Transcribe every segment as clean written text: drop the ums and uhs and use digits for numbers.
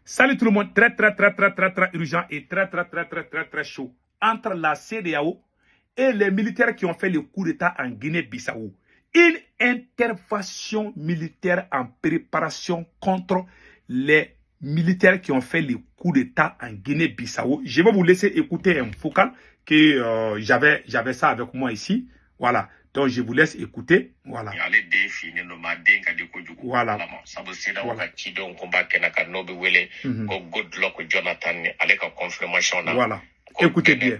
Salut tout le monde, très urgent et très chaud entre la CEDEAO et les militaires qui ont fait le coup d'État en Guinée-Bissau. Une intervention militaire en préparation contre les militaires qui ont fait le coup d'État en Guinée-Bissau. Je vais vous laisser écouter un vocal que j'avais ça avec moi ici. Voilà. Donc, je vous laisse écouter. Voilà. Voilà. Voilà. Écoutez bien.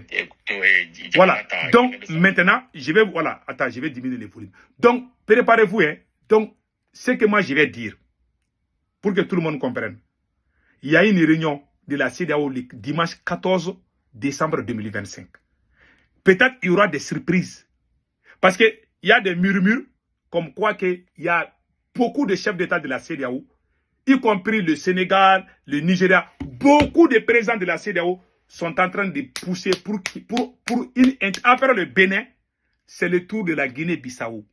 Voilà. Donc, maintenant, je vais diminuer les volumes. Donc, préparez-vous. Hein. Donc, ce que moi, je vais dire, pour que tout le monde comprenne, il y a une réunion de la CEDEAO le dimanche 14 décembre 2025. Peut-être qu'il y aura des surprises. Parce qu'il y a des murmures comme quoi qu'il y a beaucoup de chefs d'État de la CEDEAO, y compris le Sénégal, le Nigeria, beaucoup de présidents de la CEDEAO sont en train de pousser après le Bénin, c'est le tour de la Guinée-Bissau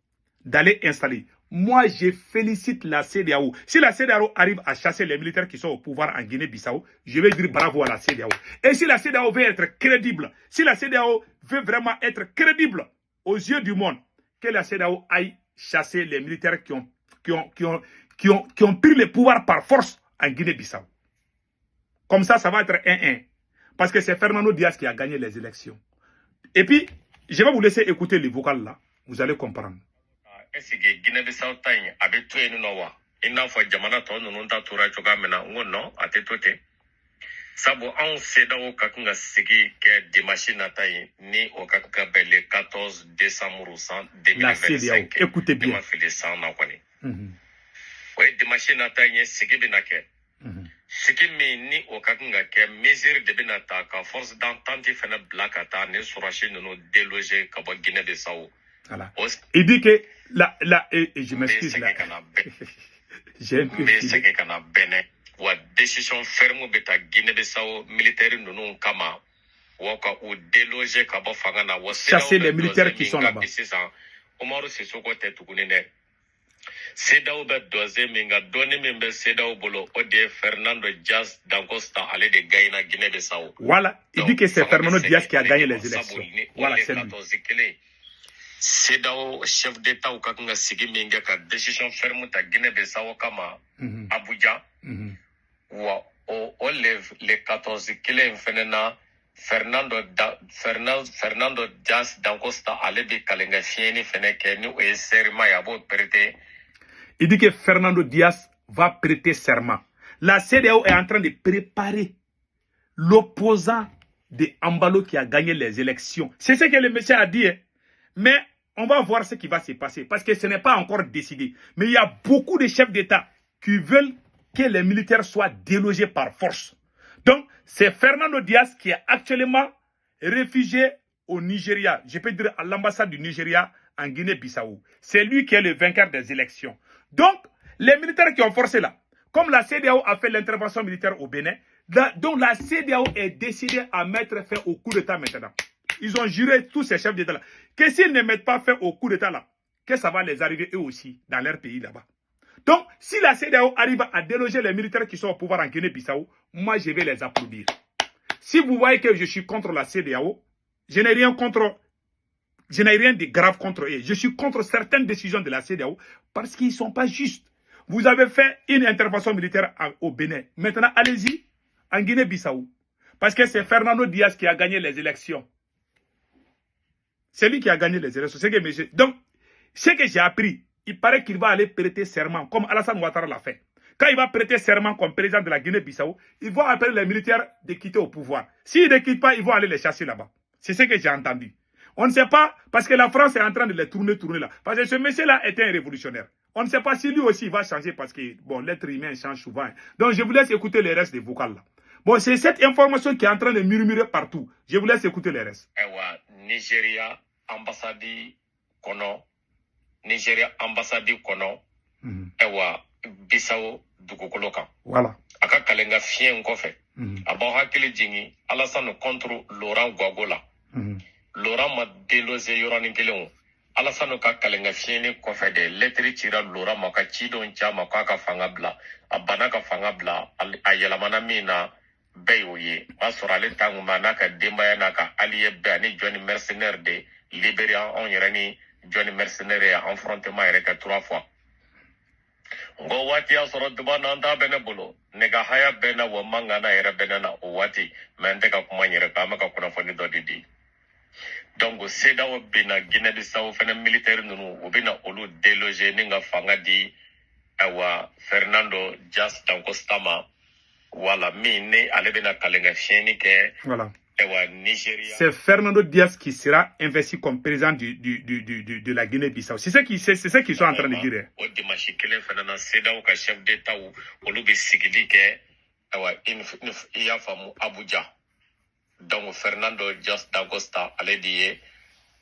d'aller installer. Moi, je félicite la CEDEAO. Si la CEDEAO arrive à chasser les militaires qui sont au pouvoir en Guinée-Bissau, je vais dire bravo à la CEDEAO. Et si la CEDEAO veut être crédible, si la CEDEAO veut vraiment être crédible aux yeux du monde, que la CEDEAO aille chasser les militaires qui ont pris le pouvoir par force en Guinée-Bissau. Comme ça, ça va être 1-1. Parce que c'est Fernando Diaz qui a gagné les élections. Et puis, je vais vous laisser écouter les vocales là. Vous allez comprendre. Est-ce que Guinée-Bissau taille avait tué nous noa? Il n'a pas jamana ton nous n'ta tura choga mena non à tetote. Sabo on CEDEAO kakunga sigi que des machines à taille ni au kakuka le 14 décembre 2025. La CEDEAO, écoutez bien. Ma fait ça na kwani. Oui, des machines à taille sigi binake. Sigi ni au kakunga que mesure de binata ka force d'entente fait na blacata ne surachi nous déloger kaba Guinée-Bissau. Voilà. Il dit que je m'excuse là. J'ai un peu wa décision ferme beta Guinée-Bissau militaire nous kama waka ou déloger kaba fangana wa chasser les militaires qui sont là-bas. Omaru Sissoko tetukunene CEDEAO be doze minga doni mimbe CEDEAO bolo ode Fernando Diaz d'Ancosta allait de gagner Guinée-Bissau. Voilà, il dit que c'est Fernando Diaz qui a gagné les élections. Voilà, c'est lui. CEDEAO chef d'État ou kakanga sigi minga ka décision ferme ta Guinée-Bissau kama Abuja wa o le 14 kile fenena Fernando Diaz d'Ancosta allait de kalenga fieni feneke ni o serment ya bo prêter. Il dit que Fernando Diaz va prêter serment. La CEDEAO est en train de préparer l'opposant de Ambalo qui a gagné les élections. C'est ce que le monsieur a dit. Hein. Mais on va voir ce qui va se passer parce que ce n'est pas encore décidé. Mais il y a beaucoup de chefs d'État qui veulent que les militaires soient délogés par force. Donc, c'est Fernando Diaz qui est actuellement réfugié au Nigeria. Je peux dire à l'ambassade du Nigeria en Guinée-Bissau. C'est lui qui est le vainqueur des élections. Donc, les militaires qui ont forcé là, comme la CEDEAO a fait l'intervention militaire au Bénin, donc la CEDEAO est décidée à mettre fin au coup d'État maintenant. Ils ont juré, tous ces chefs d'État là, que s'ils ne mettent pas fin au coup d'État là, que ça va les arriver eux aussi dans leur pays là-bas. Donc, si la CEDEAO arrive à déloger les militaires qui sont au pouvoir en Guinée-Bissau, moi je vais les applaudir. Si vous voyez que je suis contre la CEDEAO, je n'ai rien de grave contre eux. Je suis contre certaines décisions de la CEDEAO parce qu'ils ne sont pas justes. Vous avez fait une intervention militaire au Bénin. Maintenant, allez-y en Guinée-Bissau. Parce que c'est Fernando Diaz qui a gagné les élections. C'est lui qui a gagné les élections. Donc, ce que j'ai appris, il paraît qu'il va aller prêter serment, comme Alassane Ouattara l'a fait. Quand il va prêter serment comme président de la Guinée-Bissau, il va appeler les militaires de quitter au pouvoir. S'ils ne quittent pas, ils vont aller les chasser là-bas. C'est ce que j'ai entendu. On ne sait pas, parce que la France est en train de les tourner là. Parce que ce monsieur-là était un révolutionnaire. On ne sait pas si lui aussi va changer, parce que, bon, l'être humain change souvent. Donc, je vous laisse écouter les restes des vocales là. Bon, c'est cette information qui est en train de murmurer partout. Je vous laisse écouter les restes. Nigeria ambassade kono ewa Bissau dugukolo kan. Voilà. Aka kalenga fien kofe. Aba hakili jingi Alassane contre Laurent Gbagbo la. Laurent ma délosé yorani kelen. Alassane ka kalenga fieni kofe de letri cira lora maka cido ncha maka ka fanga bla abana ka fanga bla ayelamana mina beyoye basura ale tangu manaka dembaya naka aliye be ani Johnny mercenaire de Libéria on yerani Johnny mercenaire ya affrontement yere ka 3 fois ngo wati ya soro duba nanda bene bolo nega haya bena wa mangana yere bena na o wati mente ka kuma yere ka maka kuna foni do didi. Donc c'est au bina Guinée-Bissau fena militaire nunu o bina olu déloger ninga fanga di awa Fernando Dias Dankostama wala mine ale bina kalenga fieni ke voilà. Ewa Nigeria. C'est Fernando Dias qui sera investi comme président de la Guinée-Bissau. C'est ce qu'ils sont en train de dire. O dimanche kelen fena na CEDEAO ka chef d'état olu be sigili ke awa iya famu Abuja. Donc Fernando Dias Dacosta ale diye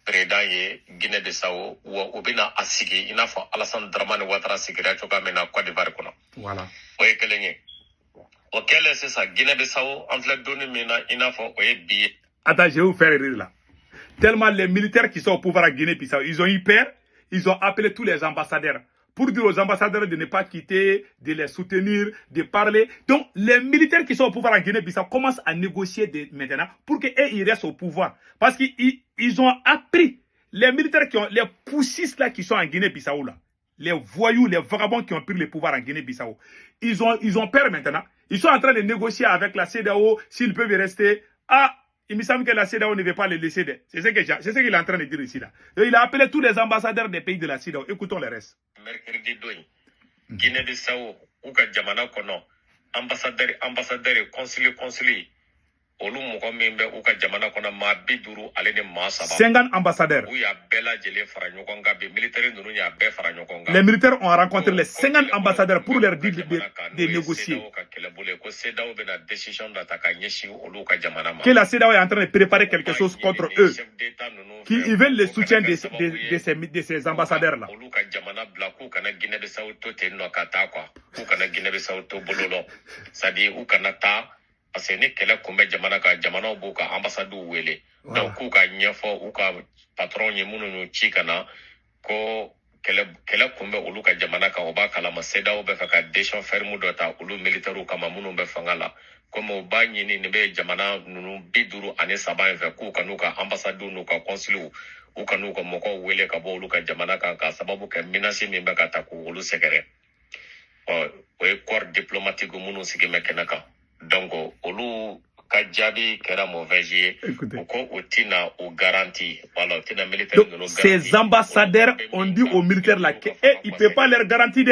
président ye Guinée-Bissau ou bina asigi ina fo Alassane Dramane Ouattara sigira choka mena Côte d'Ivoire kono. Voilà. Oye kelenye. Auquel c'est ça Guinée-Bissau en fait donner mena ina fo oye billet. Attends, je vais vous faire rire là. Tellement les militaires qui sont au pouvoir à Guinée-Bissau, ils ont eu peur, ils ont appelé tous les ambassadeurs pour dire aux ambassadeurs de ne pas quitter, de les soutenir, de parler. Donc, les militaires qui sont au pouvoir en Guinée-Bissau commencent à négocier maintenant pour qu'ils restent au pouvoir. Parce qu'ils ont appris, les militaires qui ont, les poussistes là qui sont en Guinée-Bissau là, les voyous, les vagabonds qui ont pris le pouvoir en Guinée-Bissau, ils ont peur maintenant. Ils sont en train de négocier avec la CEDEAO s'ils peuvent y rester. Ah, il me semble que la CEDEAO ne veut pas les laisser. C'est ce qu'il est en train de dire ici là. Et il a appelé tous les ambassadeurs des pays de la CEDEAO. Écoutons le reste. Mercredi doy Guinée-Bissau ou ka jamana kono ambassadeur consul olu mɔgɔ min bɛ u ka jamana kɔnɔ maa 50 ale ni maa 3 50 ambassadeurs. U y'a bɛɛ lajɛlen fara ɲɔgɔn kan bi militaire ninnu y'a bɛɛ fara ɲɔgɔn kan. Les militaires ont rencontré les 50 ambassadeurs pour leur dire de négocier. Que la CEDEAO est en train de préparer quelque chose contre eux. Qu'ils veulent le soutien de ces ambassadeurs-là. Parce que ni kɛlɛ kunbɛ jamana ka jamanaw b'u ka ambassadeur wele donc k'u ka ɲɛfɔ u ka patron ye minnu y'u ci ka na ko kɛlɛ kunbɛ olu ka jamana kan o b'a kalama CEDEAO bɛ fɛ ka décision ferme dɔ ta olu militaires kama minnu bɛ fanga la comme o b'a ɲini nin bɛ jamana ninnu 53 in fɛ k'u ka n'u ka ambassadeur n'u ka consul u ka n'u ka mɔgɔw wele ka bɔ olu ka jamana kan ka sababu kɛ menace min bɛ ka ta k'olu sɛgɛrɛ o ye corps diplomatique minnu sigi bɛ kɛnɛ kan. Donc, olu ka jaabi kɛra mauvais ye u ko o tina o garantie voilà tina militaire de ces ambassadeurs ont dit aux militaires là qu'ils ne peuvent pas leur garantir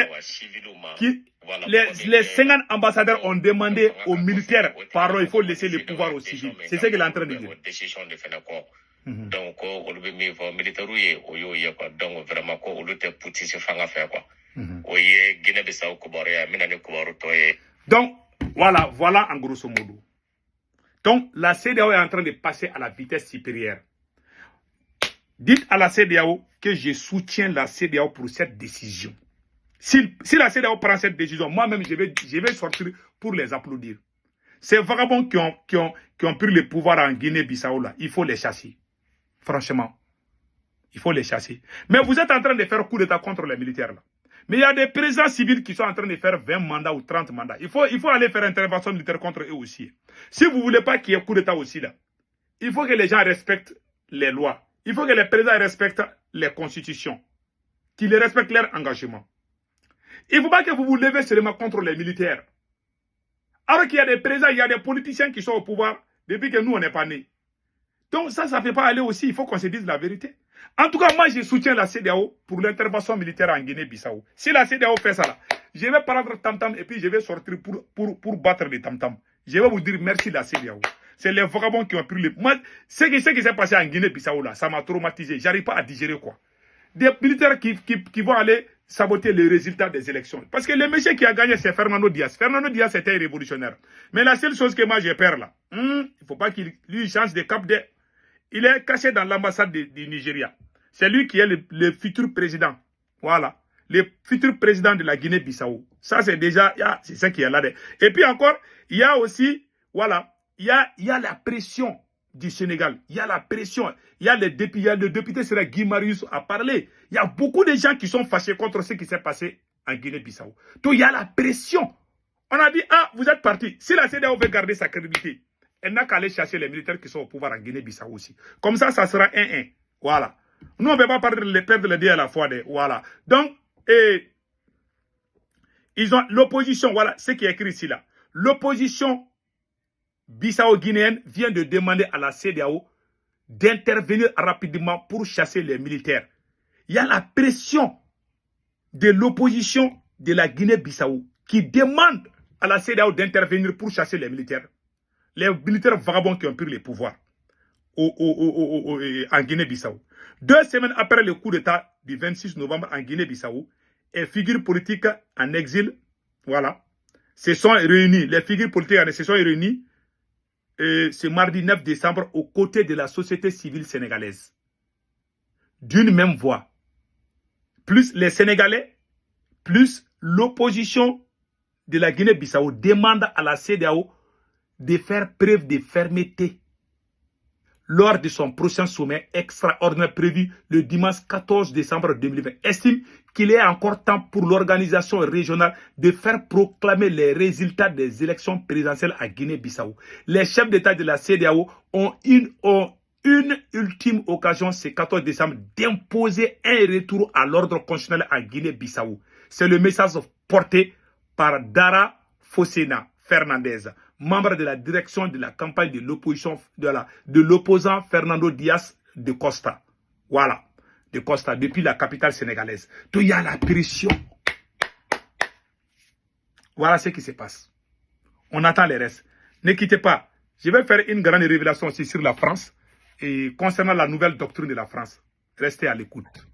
les 50 ambassadeurs ont demandé aux militaires pardon il faut laisser le pouvoir aux civils. C'est ce qu'il est en train de dire. Donc olu be mi fɔ militaire ye o yo ye quoi donc vraiment ko olu te putisi fanga fɛ quoi o ye Guinée-Bissau kubaru ya mina ni kubaru to ye. Donc voilà en grosso modo. Donc, la CEDEAO est en train de passer à la vitesse supérieure. Dites à la CEDEAO que je soutiens la CEDEAO pour cette décision. Si la CEDEAO prend cette décision, moi-même, je vais sortir pour les applaudir. Ces vagabonds qui ont pris le pouvoir en Guinée-Bissau, là, il faut les chasser. Franchement, il faut les chasser. Mais vous êtes en train de faire coup d'État contre les militaires, là. Mais il y a des présidents civils qui sont en train de faire 20 mandats ou 30 mandats. Il faut aller faire intervention militaire contre eux aussi. Si vous ne voulez pas qu'il y ait coup d'État aussi là, il faut que les gens respectent les lois. Il faut que les présidents respectent les constitutions. Qu'ils respectent leur engagement. Il ne faut pas que vous vous levez seulement contre les militaires. Alors qu'il y a des présidents, il y a des politiciens qui sont au pouvoir depuis que nous, on n'est pas nés. Donc ça ne fait pas aller aussi. Il faut qu'on se dise la vérité. En tout cas, moi, je soutiens la CEDEAO pour l'intervention militaire en Guinée-Bissau. Si la CEDEAO fait ça là, je vais prendre tam-tam et puis je vais sortir pour battre les tam-tam. Je vais vous dire merci la CEDEAO. C'est les vagabonds qui ont pris le... Moi, ce qui s'est passé en Guinée-Bissau là, ça m'a traumatisé. J'arrive pas à digérer quoi. Des militaires qui vont aller saboter les résultats des élections. Parce que le monsieur qui a gagné, c'est Fernando Dias. Fernando Dias était révolutionnaire. Mais la seule chose que moi j'ai peur là, il ne faut pas qu'il change de cap de... Il est caché dans l'ambassade du Nigeria. C'est lui qui est le futur président. Voilà. Le futur président de la Guinée-Bissau. Ça, c'est déjà, c'est ça qui est là. Et puis encore, il y a aussi, voilà, il y a la pression du Sénégal. Il y a la pression. Il y a le député serait Guy Marius à parler. Il y a beaucoup de gens qui sont fâchés contre ce qui s'est passé en Guinée-Bissau. Donc il y a la pression. On a dit, ah, vous êtes partis. Si la CEDEAO veut garder sa crédibilité, elle n'a qu'à aller chercher les militaires qui sont au pouvoir en Guinée-Bissau aussi. Comme ça sera 1-1. Voilà. Nous, on ne peut pas parler de les perdre les deux à la fois. Voilà. Donc, ils ont l'opposition, voilà ce qui est écrit ici là. L'opposition bissau-guinéenne vient de demander à la CEDEAO d'intervenir rapidement pour chasser les militaires. Il y a la pression de l'opposition de la Guinée-Bissau qui demande à la CEDEAO d'intervenir pour chasser les militaires. Les militaires vagabonds qui ont pris le pouvoir en Guinée-Bissau. 2 semaines après le coup d'État du 26 novembre en Guinée-Bissau, les figures politiques en exil, voilà, se sont réunis. Les figures politiques se sont réunis ce mardi 9 décembre aux côtés de la société civile sénégalaise. D'une même voix. Plus les Sénégalais, plus l'opposition de la Guinée-Bissau demande à la CEDEAO de faire preuve de fermeté lors de son prochain sommet extraordinaire prévu le dimanche 14 décembre 2020, estime qu'il est encore temps pour l'organisation régionale de faire proclamer les résultats des élections présidentielles à Guinée-Bissau. Les chefs d'État de la CEDEAO ont une ultime occasion ce 14 décembre d'imposer un retour à l'ordre constitutionnel à Guinée-Bissau. C'est le message porté par Dara Fossena Fernandez, membre de la direction de la campagne de l'opposition de l'opposant Fernando Dias de Costa. Voilà, de Costa, depuis la capitale sénégalaise. Donc il y a la pression. Voilà ce qui se passe. On attend les restes. Ne quittez pas. Je vais faire une grande révélation aussi sur la France et concernant la nouvelle doctrine de la France. Restez à l'écoute.